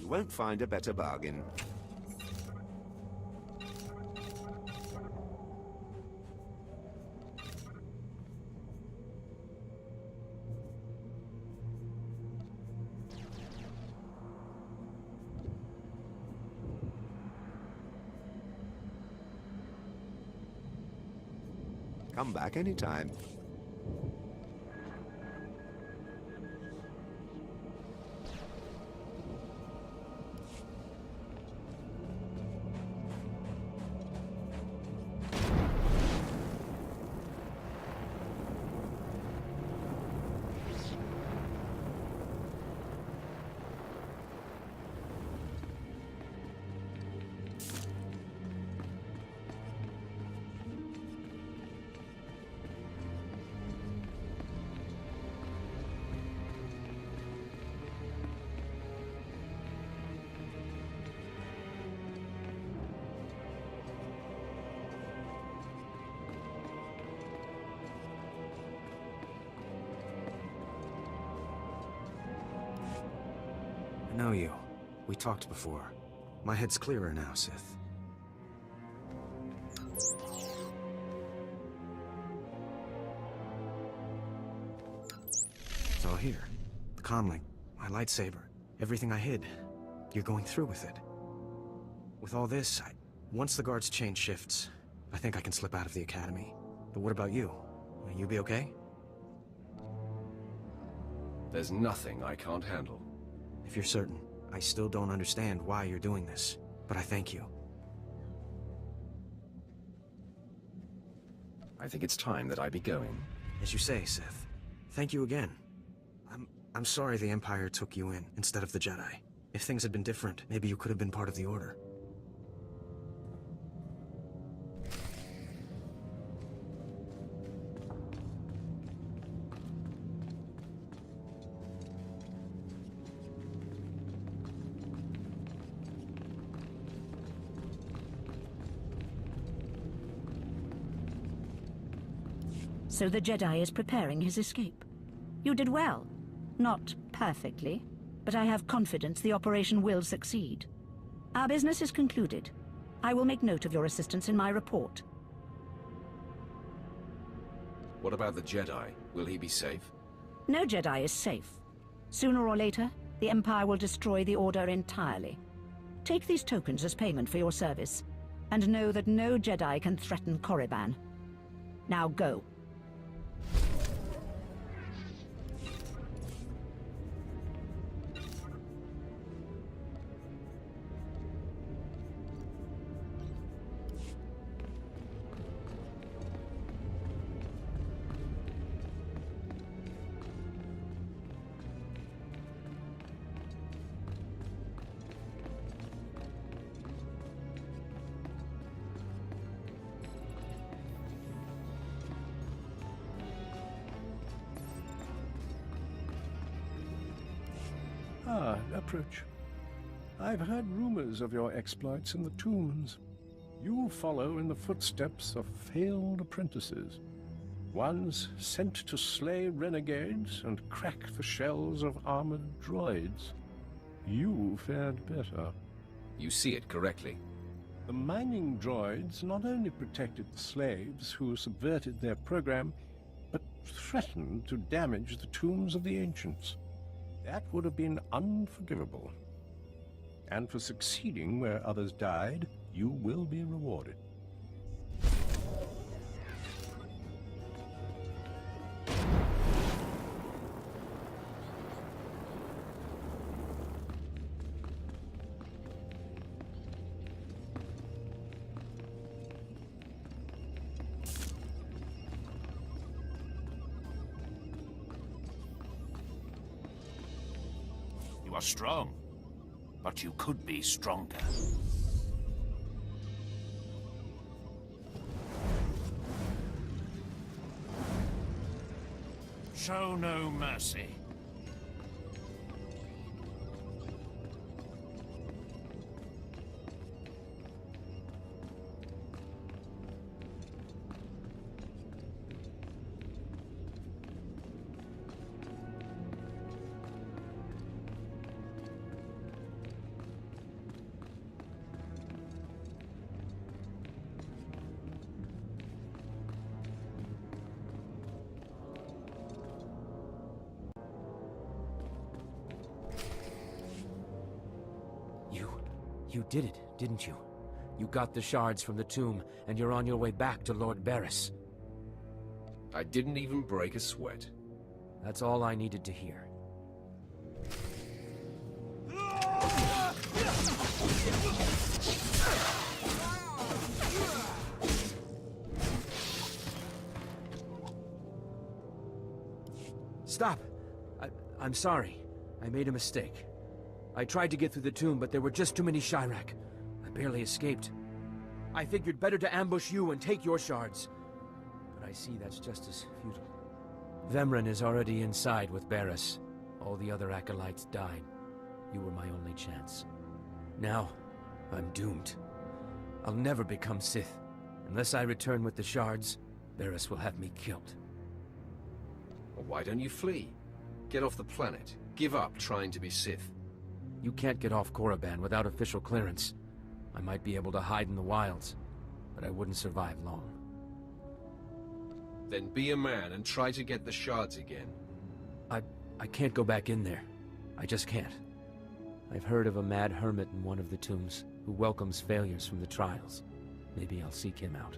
You won't find a better bargain. Come back anytime. I know you. We talked before. My head's clearer now, Sith. It's all here. The comlink, my lightsaber, everything I hid. You're going through with it. With all this, once the guard's chain shifts, I think I can slip out of the academy. But what about you? Will you be okay? There's nothing I can't handle. If you're certain, I still don't understand why you're doing this, but I thank you. I think it's time that I be going. As you say, Sith. Thank you again. I'm sorry the Empire took you in instead of the Jedi. If things had been different, maybe you could have been part of the Order. So the Jedi is preparing his escape. You did well. Not perfectly, but I have confidence the operation will succeed. Our business is concluded. I will make note of your assistance in my report. What about the Jedi? Will he be safe? No Jedi is safe. Sooner or later, the Empire will destroy the Order entirely. Take these tokens as payment for your service. and know that no Jedi can threaten Korriban. Now go. Ah, approach. I've heard rumors of your exploits in the tombs. You follow in the footsteps of failed apprentices, ones sent to slay renegades and crack the shells of armored droids. You fared better. You see it correctly. The mining droids not only protected the slaves who subverted their program, but threatened to damage the tombs of the ancients. That would have been unforgivable. And for succeeding where others died, you will be rewarded. You are strong, but you could be stronger. Show no mercy. You did it, didn't you? You got the shards from the tomb, and you're on your way back to Lord Barris. I didn't even break a sweat. That's all I needed to hear. Stop! I'm sorry. I made a mistake. I tried to get through the tomb, but there were just too many Chirac. I barely escaped. I figured better to ambush you and take your shards. But I see that's just as futile. Vemren is already inside with Barris. All the other acolytes died. You were my only chance. Now, I'm doomed. I'll never become Sith. Unless I return with the shards, Barris will have me killed. Well, why don't you flee? Get off the planet. Give up trying to be Sith. You can't get off Korriban without official clearance. I might be able to hide in the wilds, but I wouldn't survive long. Then be a man and try to get the shards again. I can't go back in there. I just can't. I've heard of a mad hermit in one of the tombs who welcomes failures from the trials. Maybe I'll seek him out.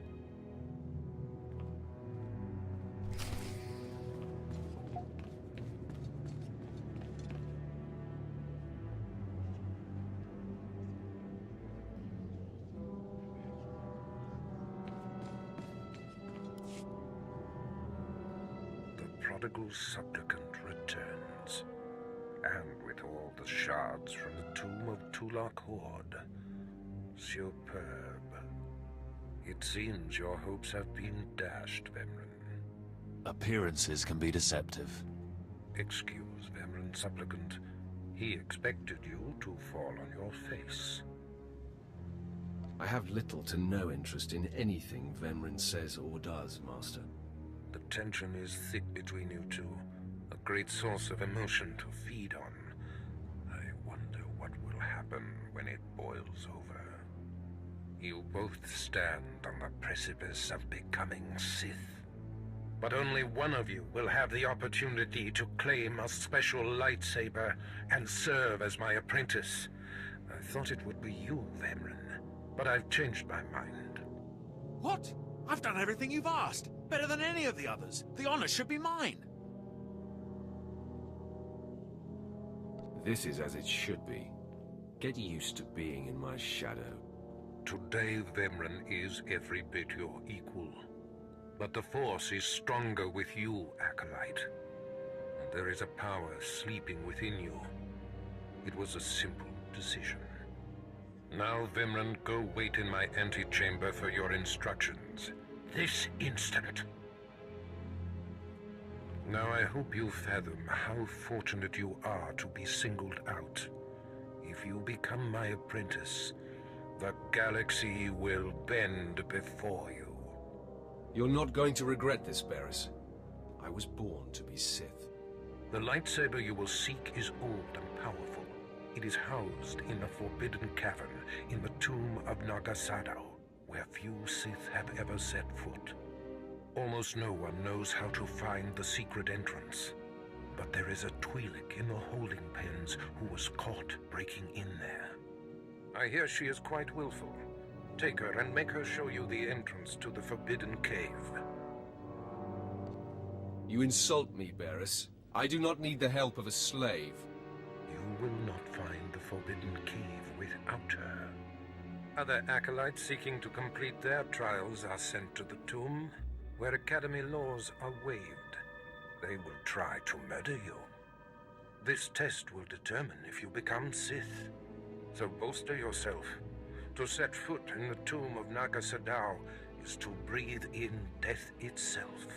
Prodigal supplicant returns, and with all the shards from the tomb of Tulak Horde. Superb. It seems your hopes have been dashed, Vemren. Appearances can be deceptive. Excuse Vemren, supplicant. He expected you to fall on your face. I have little to no interest in anything Vemren says or does, Master. The tension is thick between you two, a great source of emotion to feed on. I wonder what will happen when it boils over. You both stand on the precipice of becoming Sith. But only one of you will have the opportunity to claim a special lightsaber and serve as my apprentice. I thought it would be you, Vemren. but I've changed my mind. What? I've done everything you've asked. Better than any of the others. The honor should be mine. This is as it should be. Get used to being in my shadow. Today, Vemren is every bit your equal. But the Force is stronger with you, Acolyte. And there is a power sleeping within you. It was a simple decision. Now, Vemren, go wait in my antechamber for your instructions. This instant. Now, I hope you fathom how fortunate you are to be singled out. If you become my apprentice, the galaxy will bend before you. You're not going to regret this, Barris. I was born to be Sith. The lightsaber you will seek is old and powerful. It is housed in the Forbidden Cavern in the tomb of Nagasadao, where few Sith have ever set foot. Almost no one knows how to find the secret entrance. But there is a Twi'lek in the holding pens who was caught breaking in there. I hear she is quite willful. Take her and make her show you the entrance to the Forbidden Cave. You insult me, Barris. I do not need the help of a slave. You will not find the Forbidden Cave without her. Other acolytes seeking to complete their trials are sent to the tomb, where Academy laws are waived. They will try to murder you. This test will determine if you become Sith. So bolster yourself. To set foot in the tomb of Nagasadao is to breathe in death itself.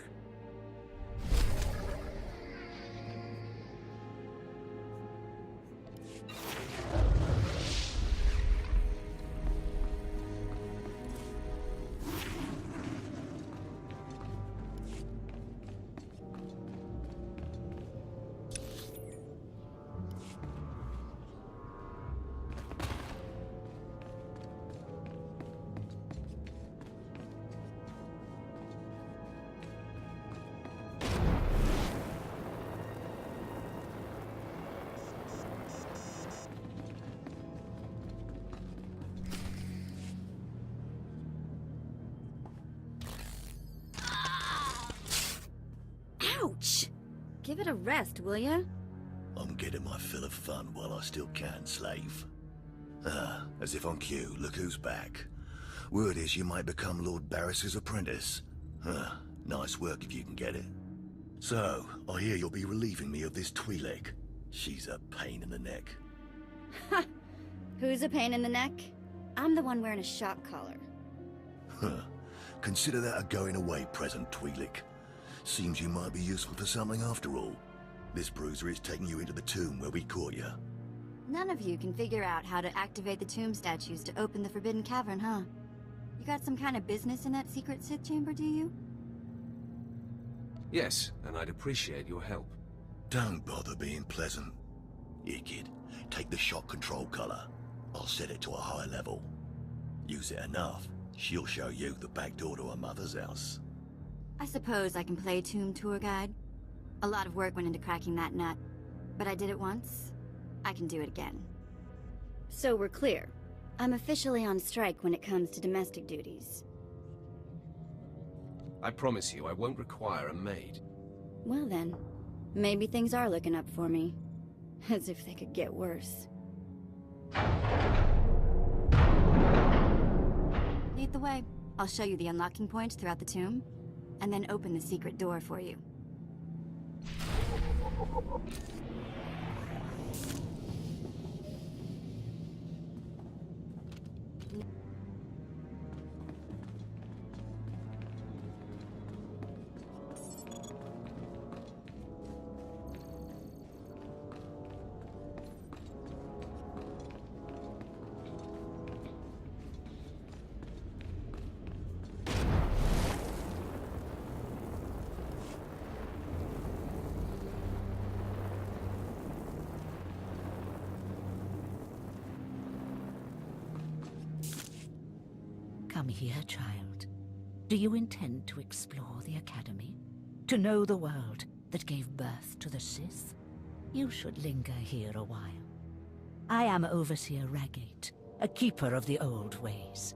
Ouch! Give it a rest, will ya? I'm getting my fill of fun while I still can, slave. Ah, as if on cue, look who's back. Word is you might become Lord Barris's apprentice. Nice work if you can get it. So, I hear you'll be relieving me of this Twi'lek. She's a pain in the neck. Ha! Who's a pain in the neck? I'm the one wearing a shock collar. Consider that a going-away present, Twi'lek. Seems you might be useful to something after all. This bruiser is taking you into the tomb where we caught you. None of you can figure out how to activate the tomb statues to open the Forbidden Cavern, huh? You got some kind of business in that secret Sith chamber, do you? Yes, and I'd appreciate your help. Don't bother being pleasant. Here, kid, take the shock control collar. I'll set it to a high level. Use it enough, she'll show you the back door to her mother's house. I suppose I can play tomb tour guide. A lot of work went into cracking that nut, but I did it once. I can do it again. So we're clear. I'm officially on strike when it comes to domestic duties. I promise you I won't require a maid. Well then, maybe things are looking up for me. As if they could get worse. Lead the way. I'll show you the unlocking points throughout the tomb, and then open the secret door for you. Come here, child. Do you intend to explore the Academy? To know the world that gave birth to the Sith? You should linger here a while. I am Overseer Ragate, a keeper of the old ways.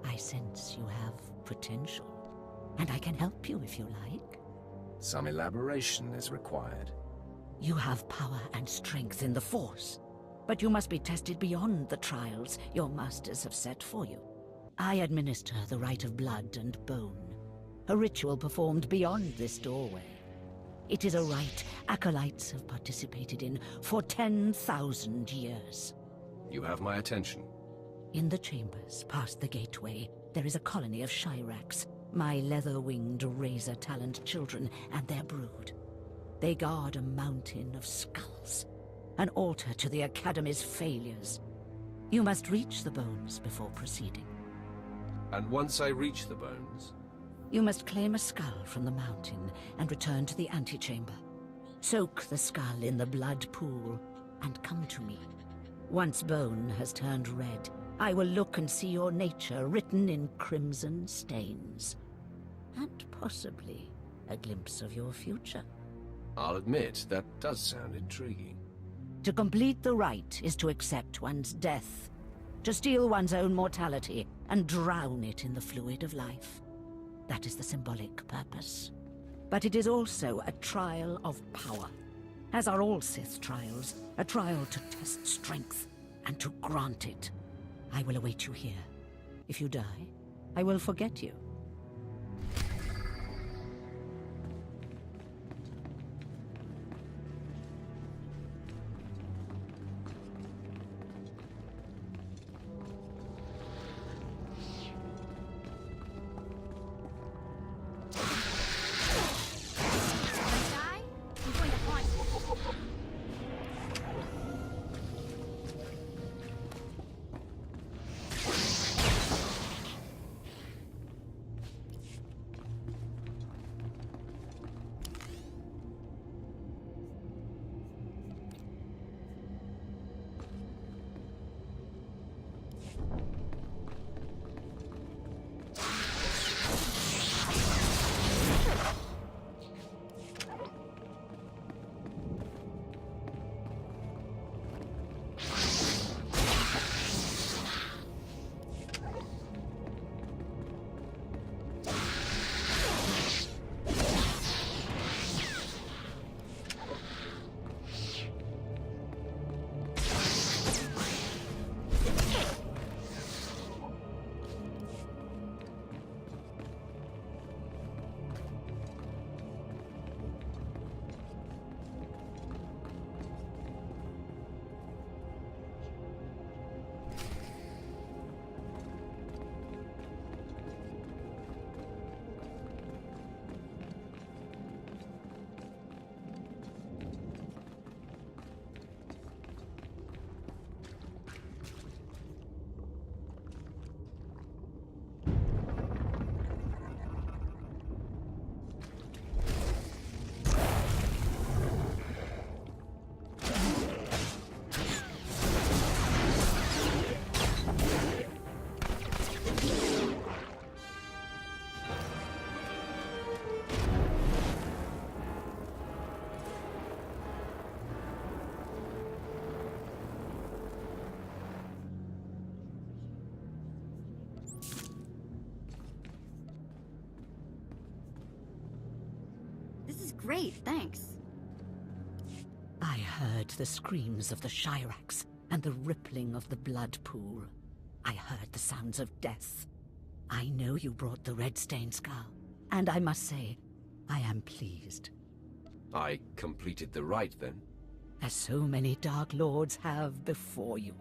I sense you have potential, and I can help you if you like. Some elaboration is required. You have power and strength in the Force, but you must be tested beyond the trials your masters have set for you. I administer the rite of blood and bone, a ritual performed beyond this doorway. It is a rite acolytes have participated in for 10,000 years. You have my attention. In the chambers, past the gateway, there is a colony of Shyraks, my leather-winged, razor-taloned children and their brood. They guard a mountain of skulls, an altar to the Academy's failures. You must reach the bones before proceeding. And once I reach the bones? You must claim a skull from the mountain and return to the antechamber. Soak the skull in the blood pool and come to me. Once bone has turned red, I will look and see your nature written in crimson stains. And possibly a glimpse of your future. I'll admit, that does sound intriguing. To complete the rite is to accept one's death, to steal one's own mortality and drown it in the fluid of life. That is the symbolic purpose. But it is also a trial of power, as are all Sith trials, a trial to test strength and to grant it. I will await you here. If you die, I will forget you. Great, thanks. I heard the screams of the Shyraks and the rippling of the blood pool. I heard the sounds of death. I know you brought the red-stained skull, and I must say, I am pleased. I completed the rite, then? As so many Dark Lords have before you.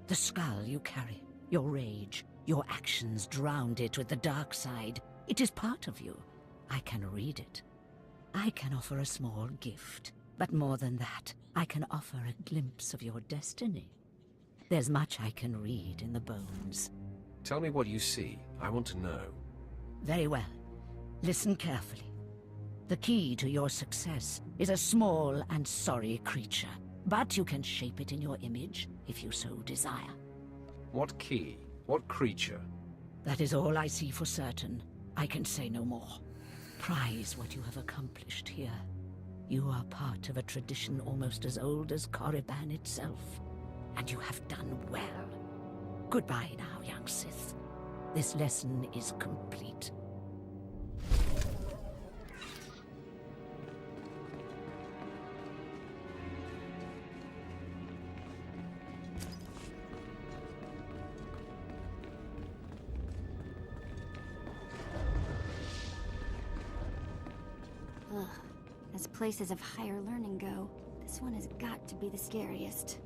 The skull you carry, your rage, your actions drowned it with the dark side. It is part of you. I can read it. I can offer a small gift, but more than that, I can offer a glimpse of your destiny. There's much I can read in the bones. Tell me what you see. I want to know. Very well. Listen carefully. The key to your success is a small and sorry creature, but you can shape it in your image if you so desire. What key? What creature? That is all I see for certain. I can say no more. Prize what you have accomplished here. You are part of a tradition almost as old as Korriban itself, and you have done well. Goodbye now, young Sith. This lesson is complete. Ugh. As places of higher learning go, this one has got to be the scariest.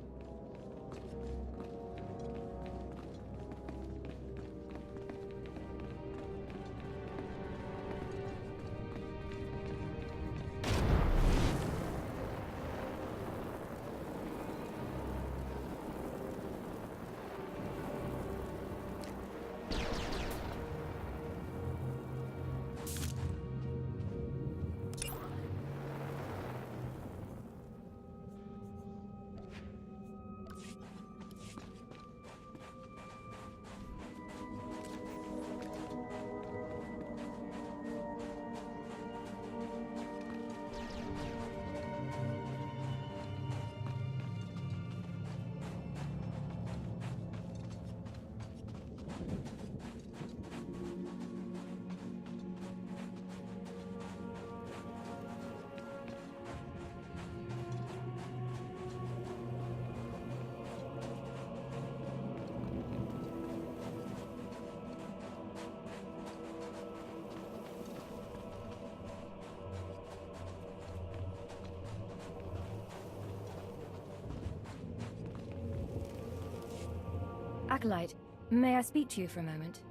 Acolyte, may I speak to you for a moment?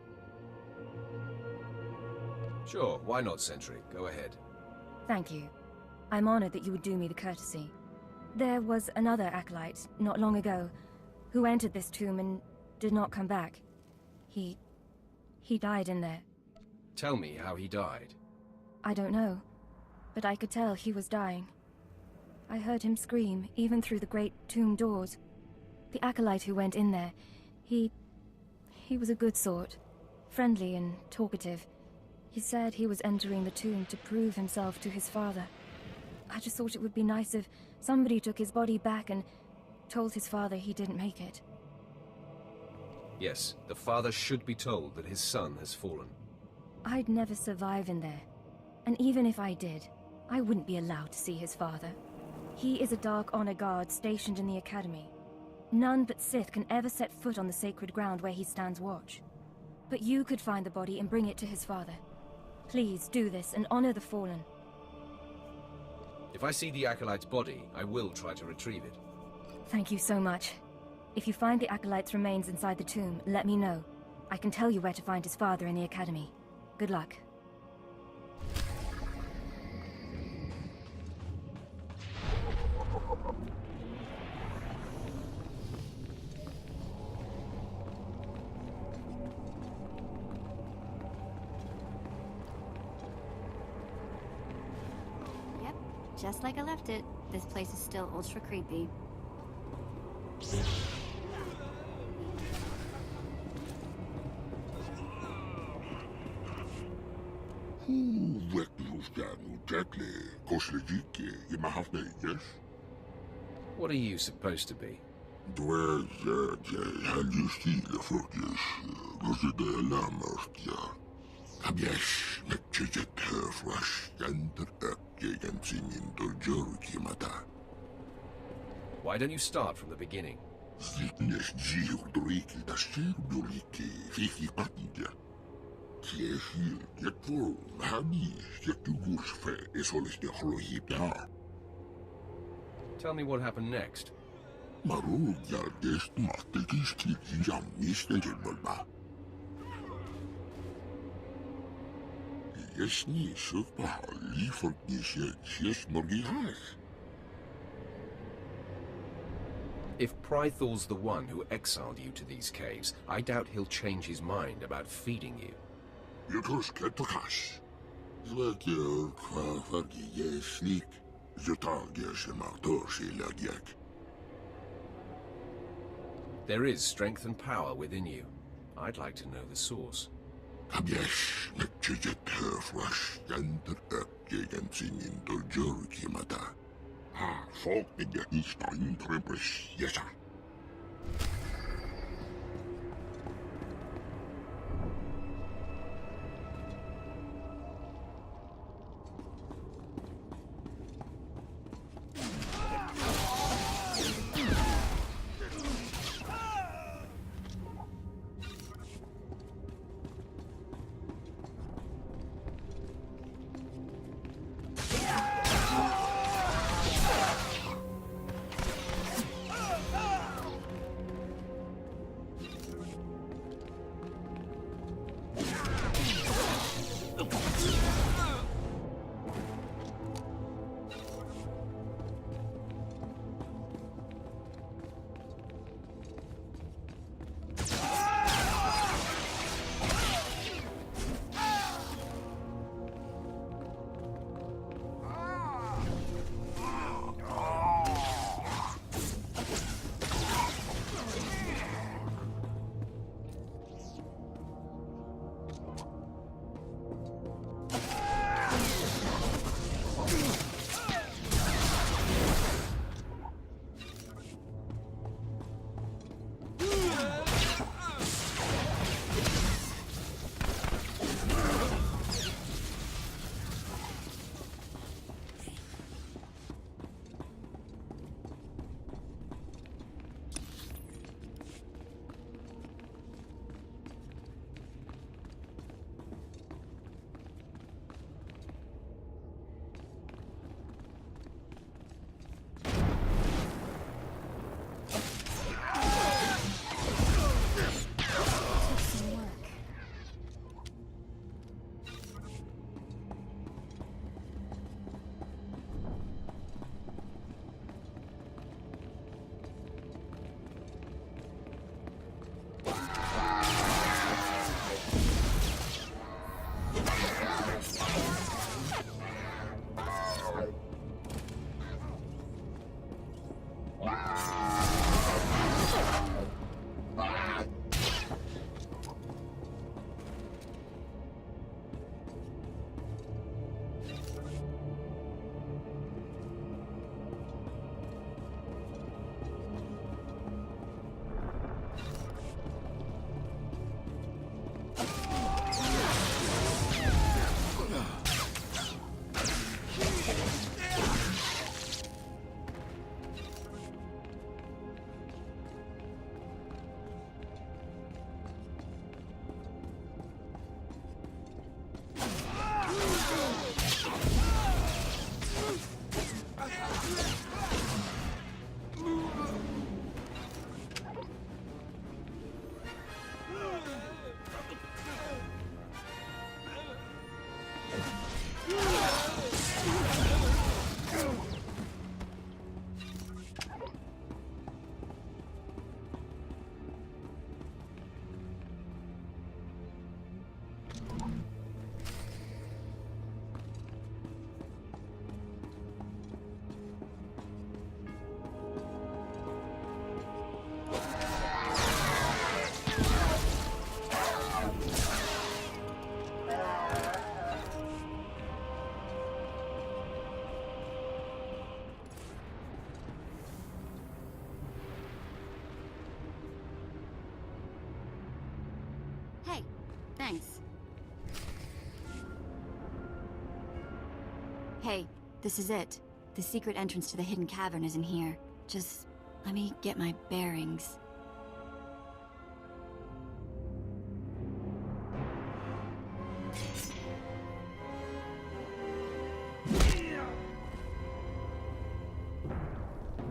Sure, why not, Sentry? Go ahead. Thank you. I'm honored that you would do me the courtesy. There was another Acolyte, not long ago, who entered this tomb and did not come back. He died in there. Tell me how he died. I don't know, but I could tell he was dying. I heard him scream, even through the great tomb doors. The Acolyte who went in there, he was a good sort, friendly and talkative. He said he was entering the tomb to prove himself to his father. I just thought it would be nice if somebody took his body back and told his father he didn't make it. Yes, the father should be told that his son has fallen. I'd never survive in there. And even if I did, I wouldn't be allowed to see his father. He is a Dark Honor Guard stationed in the Academy. None but Sith can ever set foot on the sacred ground where he stands watch. But you could find the body and bring it to his father. Please do this and honor the fallen. If I see the Acolyte's body, I will try to retrieve it. Thank you so much. If you find the Acolyte's remains inside the tomb, let me know. I can tell you where to find his father in the Academy. Good luck. Yep, just like I left it. This place is still ultra creepy. What are you supposed to be? Why don't you start from the beginning? Tell me what happened next. If Prythor's the one who exiled you to these caves, I doubt he'll change his mind about feeding you. There is strength and power within you. I'd like to know the source. Hey, thanks. Hey, this is it. The secret entrance to the hidden cavern is in here. Just let me get my bearings.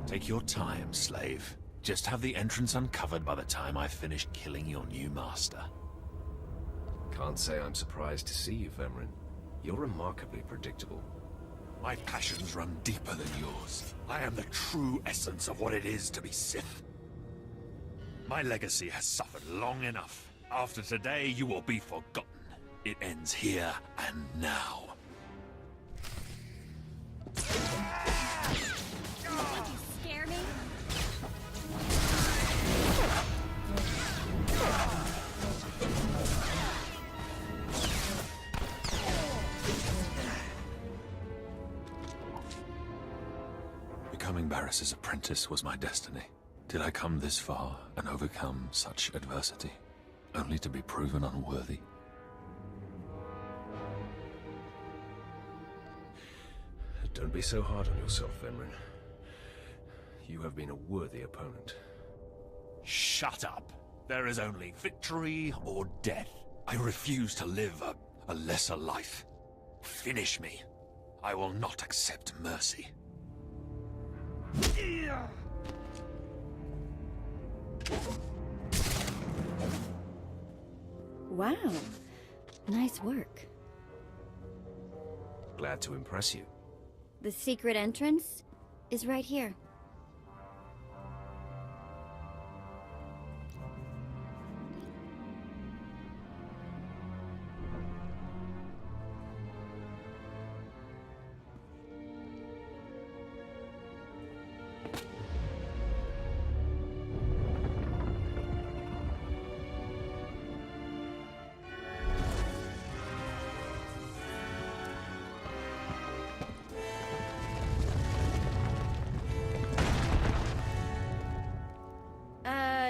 Take your time, slave. Just have the entrance uncovered by the time I finish killing your new master. Can't say I'm surprised to see you, Vemrin. You're remarkably predictable. My passions run deeper than yours. I am the true essence of what it is to be Sith. My legacy has suffered long enough. After today, you will be forgotten. It ends here and now. Scare me? Becoming Barris's apprentice was my destiny. Did I come this far and overcome such adversity, only to be proven unworthy? Don't be so hard on yourself, Vemrin. You have been a worthy opponent. Shut up! There is only victory or death. I refuse to live a lesser life. Finish me. I will not accept mercy. Wow. Nice work. Glad to impress you. The secret entrance is right here.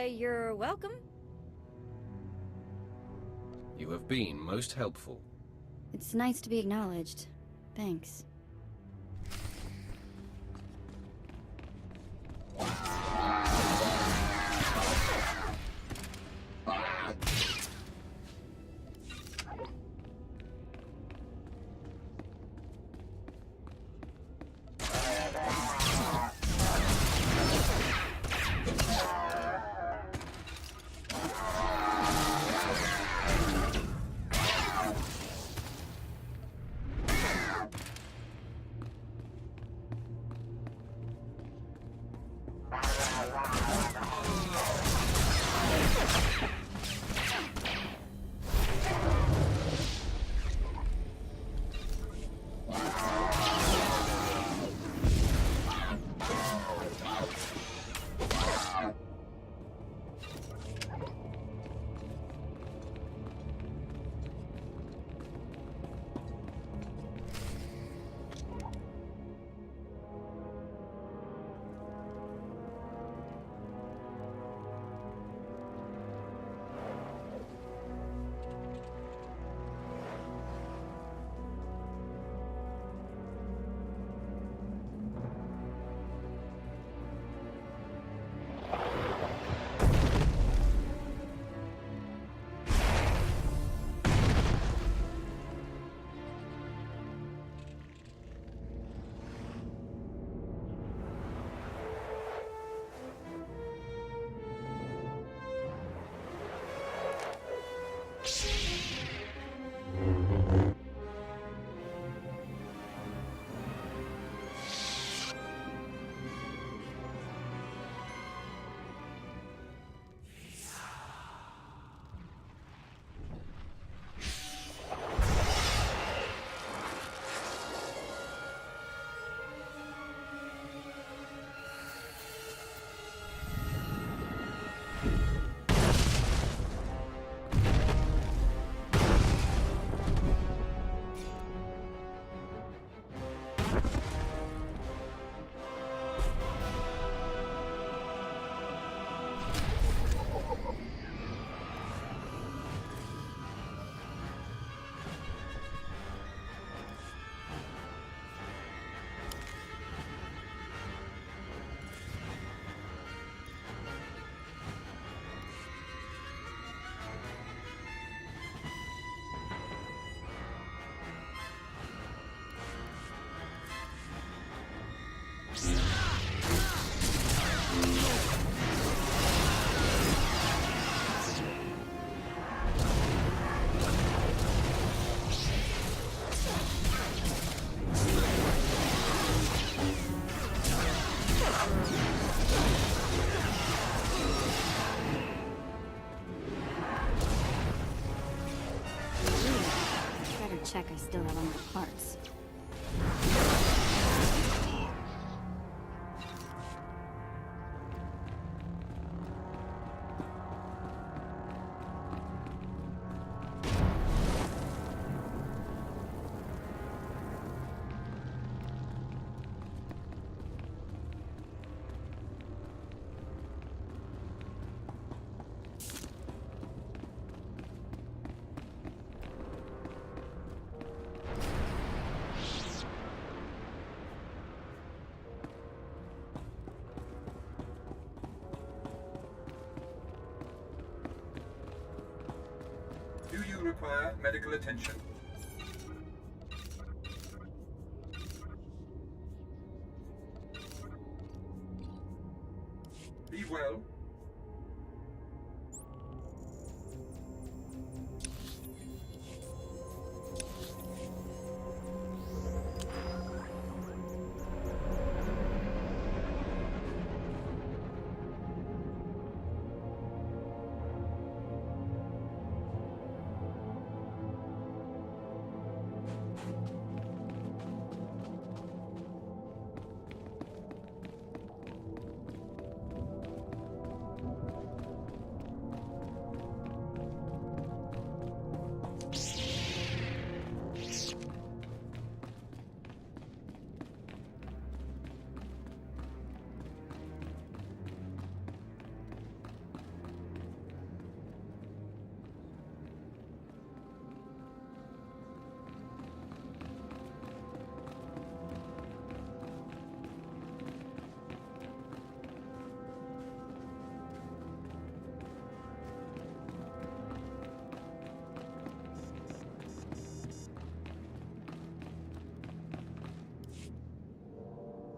You're welcome. You have been most helpful. It's nice to be acknowledged. Thanks. check I still have all my parts. Do you require medical attention? Be well.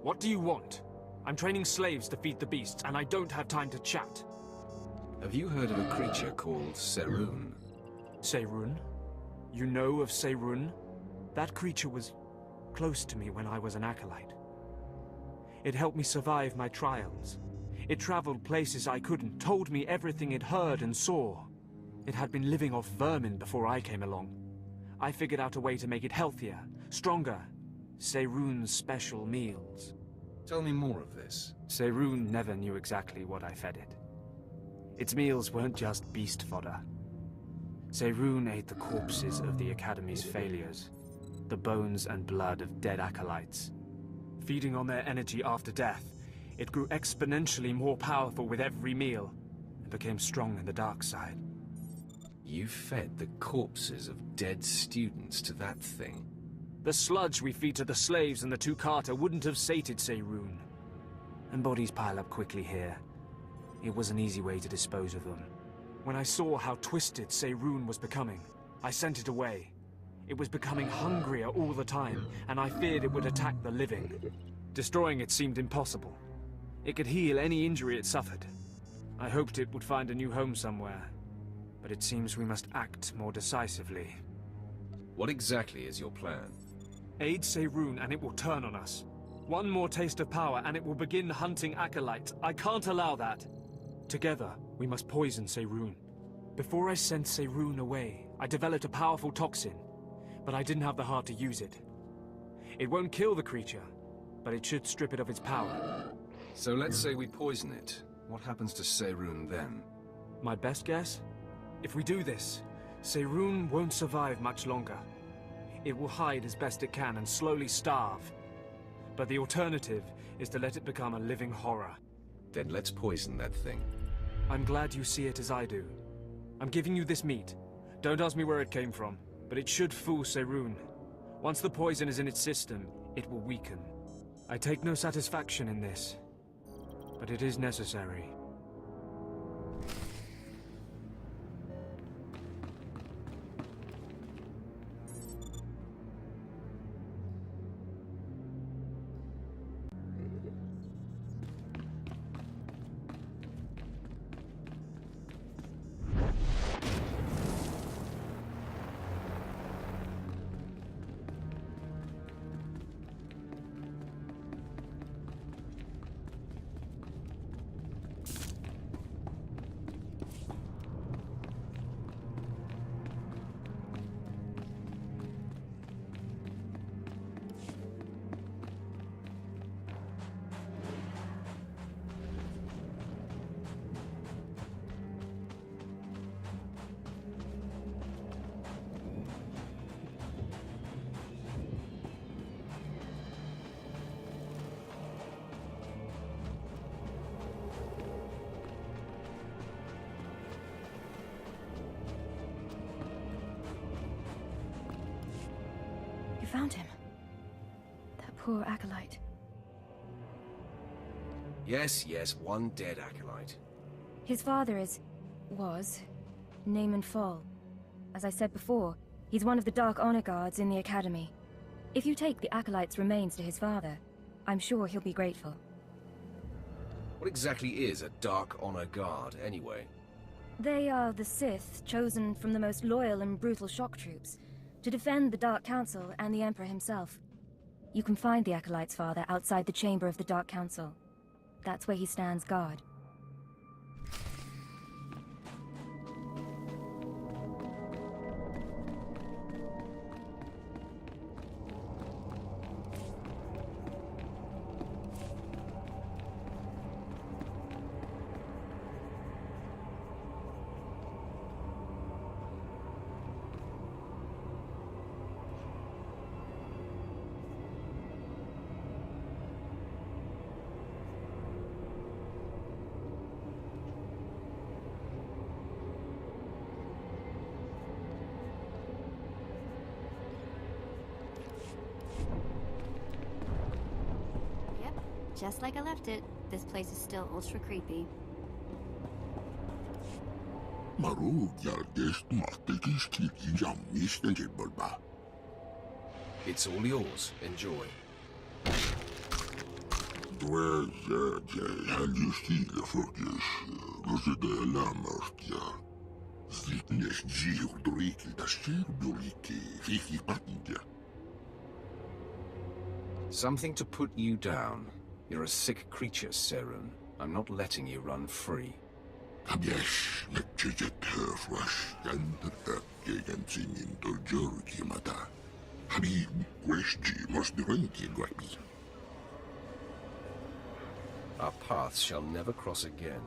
What do you want? I'm training slaves to feed the beasts, and I don't have time to chat. Have you heard of a creature called Seirun? Seirun? You know of Seirun? That creature was close to me when I was an acolyte. It helped me survive my trials. It traveled places I couldn't, told me everything it heard and saw. It had been living off vermin before I came along. I figured out a way to make it healthier, stronger. Seirun's special meals. Tell me more of this. Seirun never knew exactly what I fed it. Its meals weren't just beast fodder. Seirun ate the corpses of the Academy's failures, the bones and blood of dead acolytes. Feeding on their energy after death, it grew exponentially more powerful with every meal, and became strong in the dark side. You fed the corpses of dead students to that thing? The sludge we feed to the slaves and the two Carter wouldn't have sated Seirun. And bodies pile up quickly here. It was an easy way to dispose of them. When I saw how twisted Seirun was becoming, I sent it away. It was becoming hungrier all the time, and I feared it would attack the living. Destroying it seemed impossible. It could heal any injury it suffered. I hoped it would find a new home somewhere, but it seems we must act more decisively. What exactly is your plan? Aid Seirun and it will turn on us. One more taste of power and it will begin hunting acolytes. I can't allow that. Together, we must poison Seirun. Before I sent Seirun away, I developed a powerful toxin, but I didn't have the heart to use it. It won't kill the creature, but it should strip it of its power. So let's say we poison it. What happens to Seirun then? My best guess? If we do this, Seirun won't survive much longer. It will hide as best it can and slowly starve. But the alternative is to let it become a living horror. Then let's poison that thing. I'm glad you see it as I do. I'm giving you this meat. Don't ask me where it came from, but it should fool Seirun. Once the poison is in its system, it will weaken. I take no satisfaction in this, but it is necessary. found him. That poor acolyte. Yes, one dead acolyte. His father was Naaman Fall. As I said before, he's one of the Dark Honor Guards in the Academy. If you take the acolyte's remains to his father, I'm sure he'll be grateful. What exactly is a Dark Honor Guard, anyway? They are the Sith, chosen from the most loyal and brutal shock troops, to defend the Dark Council and the Emperor himself. You can find the acolyte's father outside the chamber of the Dark Council. That's where he stands guard. Just like I left it, this place is still ultra creepy. It's all yours. Enjoy. Something to put you down. You're a sick creature, Serun. I'm not letting you run free. Our paths shall never cross again.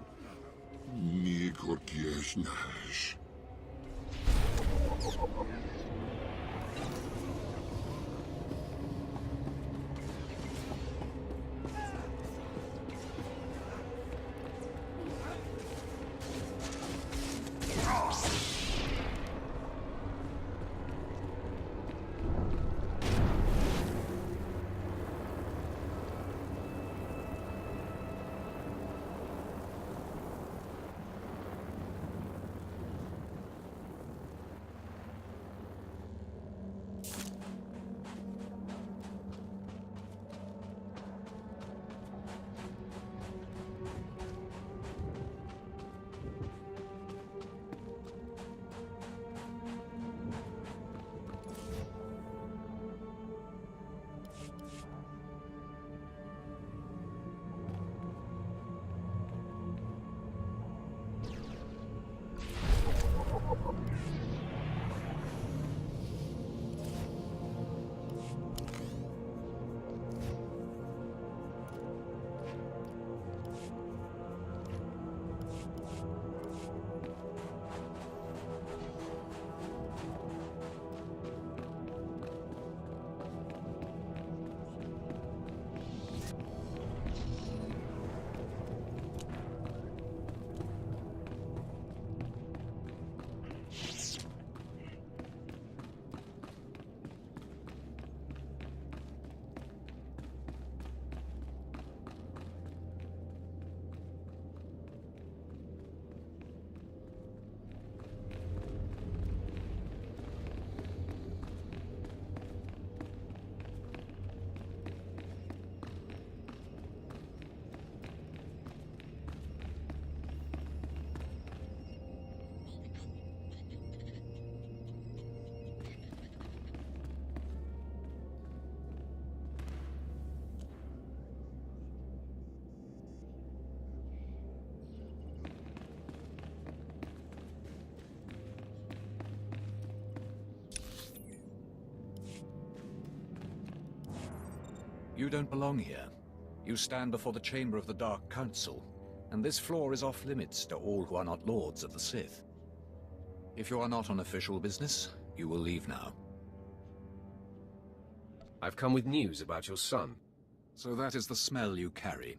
You don't belong here. You stand before the chamber of the Dark Council, and this floor is off limits to all who are not lords of the Sith. If you are not on official business, you will leave now. I've come with news about your son. So that is the smell you carry.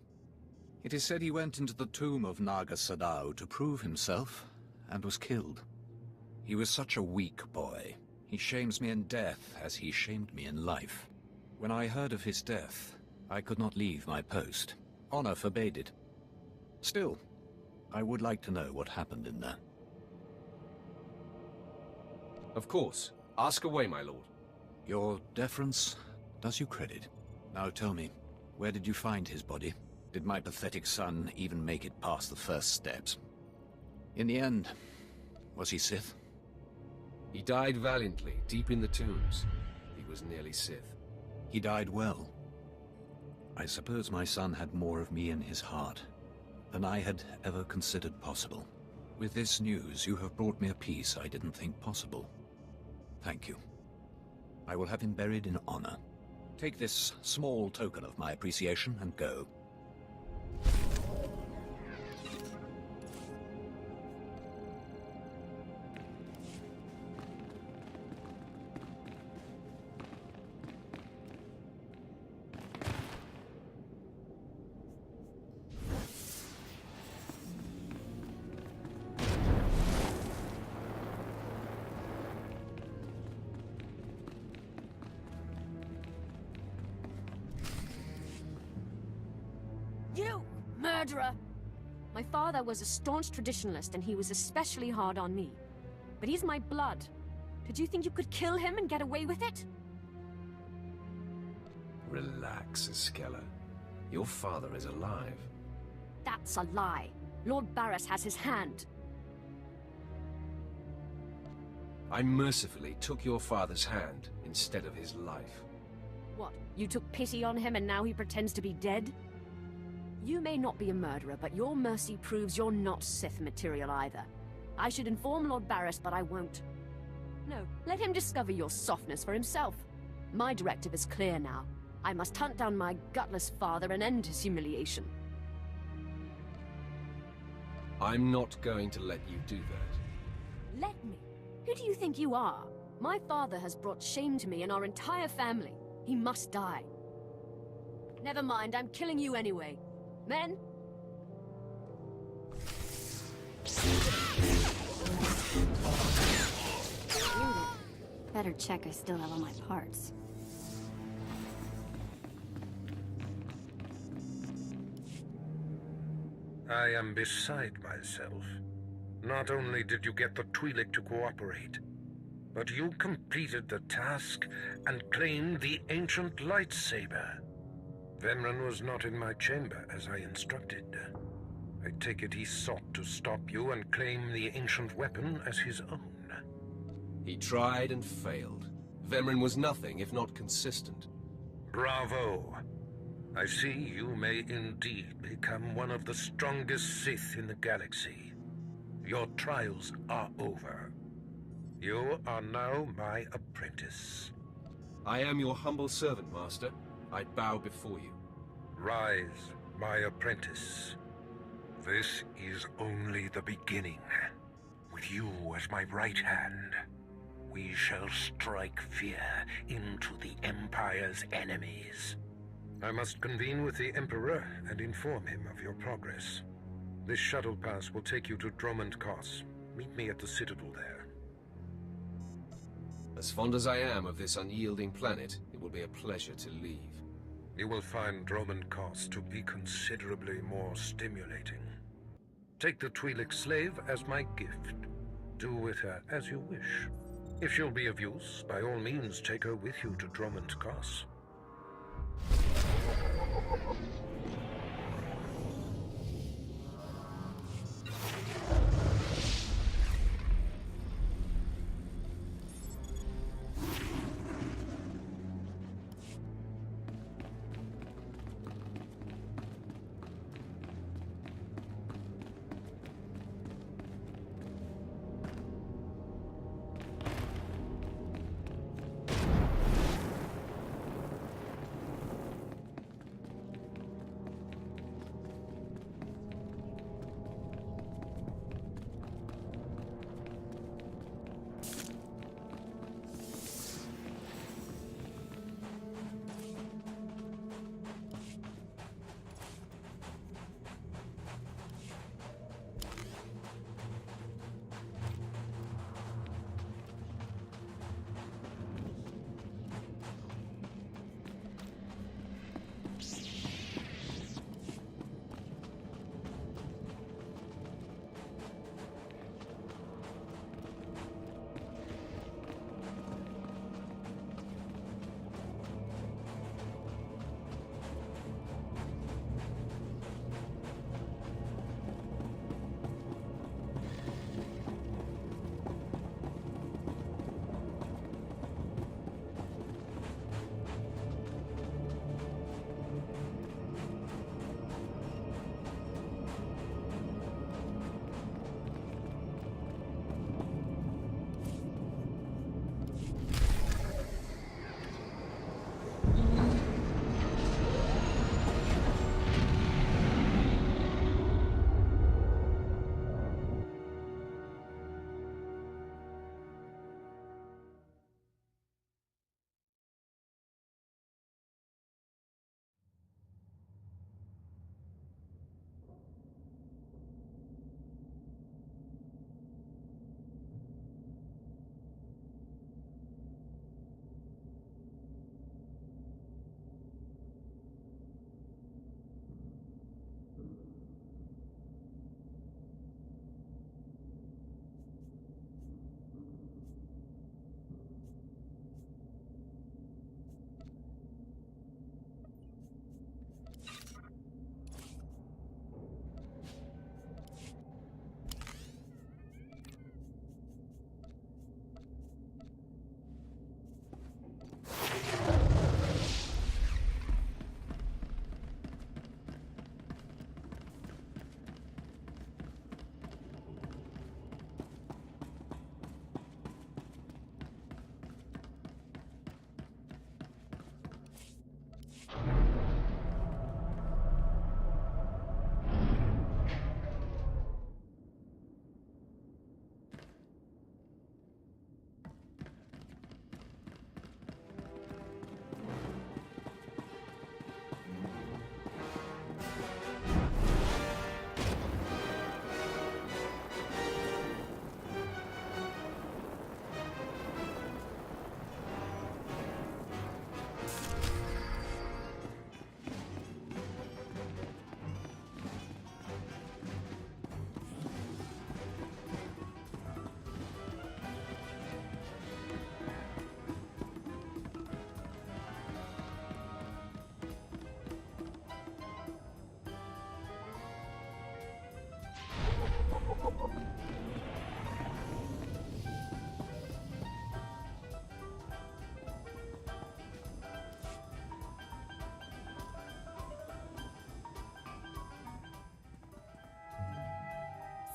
It is said he went into the tomb of Naga Sadao to prove himself, and was killed. He was such a weak boy. He shames me in death as he shamed me in life. When I heard of his death, I could not leave my post. Honor forbade it. Still, I would like to know what happened in there. Of course. Ask away, my lord. Your deference does you credit. Now tell me, where did you find his body? Did my pathetic son even make it past the first steps? In the end, was he Sith? He died valiantly, deep in the tombs. He was nearly Sith. He died well. I suppose my son had more of me in his heart than I had ever considered possible. With this news, you have brought me a peace I didn't think possible. Thank you. I will have him buried in honor. Take this small token of my appreciation and go. You! Murderer! My father was a staunch traditionalist and he was especially hard on me. But he's my blood. Did you think you could kill him and get away with it? Relax, Iskella. Your father is alive. That's a lie. Lord Barris has his hand. I mercifully took your father's hand instead of his life. What, you took pity on him and now he pretends to be dead? You may not be a murderer, but your mercy proves you're not Sith material either. I should inform Lord Barris, but I won't. No, let him discover your softness for himself. My directive is clear now. I must hunt down my gutless father and end his humiliation. I'm not going to let you do that. Let me? Who do you think you are? My father has brought shame to me and our entire family. He must die. Never mind, I'm killing you anyway. Men? Better check I still have all my parts. I am beside myself. Not only did you get the Twi'lek to cooperate, but you completed the task and claimed the ancient lightsaber. Venran was not in my chamber as I instructed. I take it he sought to stop you and claim the ancient weapon as his own. He tried and failed. Venran was nothing if not consistent. Bravo! I see you may indeed become one of the strongest Sith in the galaxy. Your trials are over. You are now my apprentice. I am your humble servant, Master. I bow before you. Rise, my apprentice. This is only the beginning. With you as my right hand, we shall strike fear into the Empire's enemies. I must convene with the Emperor and inform him of your progress. This shuttle pass will take you to Dromund Kos. Meet me at the Citadel there. As fond as I am of this unyielding planet, it will be a pleasure to leave. You will find Dromund Kos to be considerably more stimulating. Take the Twi'lek slave as my gift. Do with her as you wish. If she'll be of use, by all means take her with you to Dromund Kos.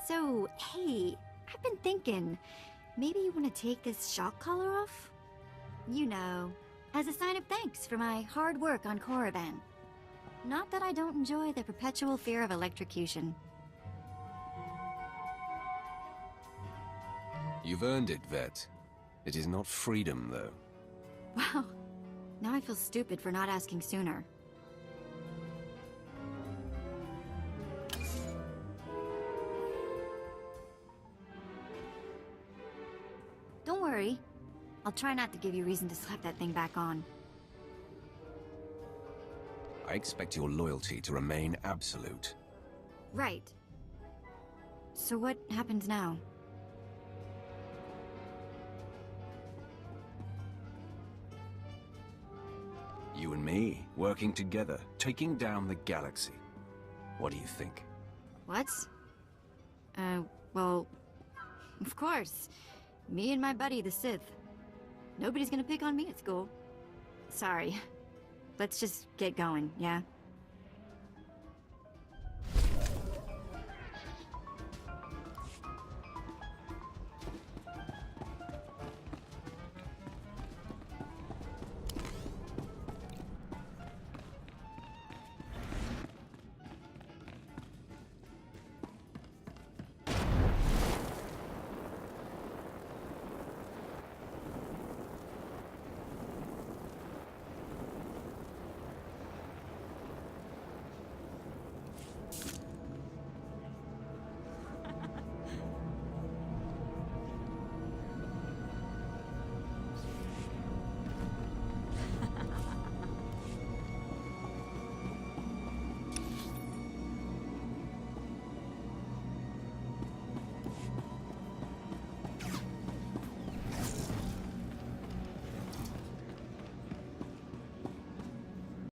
So, hey, I've been thinking, maybe you want to take this shock collar off? You know, as a sign of thanks for my hard work on Korriban. Not that I don't enjoy the perpetual fear of electrocution. You've earned it, Vet. It is not freedom, though. Wow, now I feel stupid for not asking sooner. Don't worry. I'll try not to give you reason to slap that thing back on. I expect your loyalty to remain absolute. Right. So what happens now? You and me, working together, taking down the galaxy. What do you think? What? Well, of course. Me and my buddy, the Sith. Nobody's gonna pick on me at school. Sorry. Let's just get going, yeah?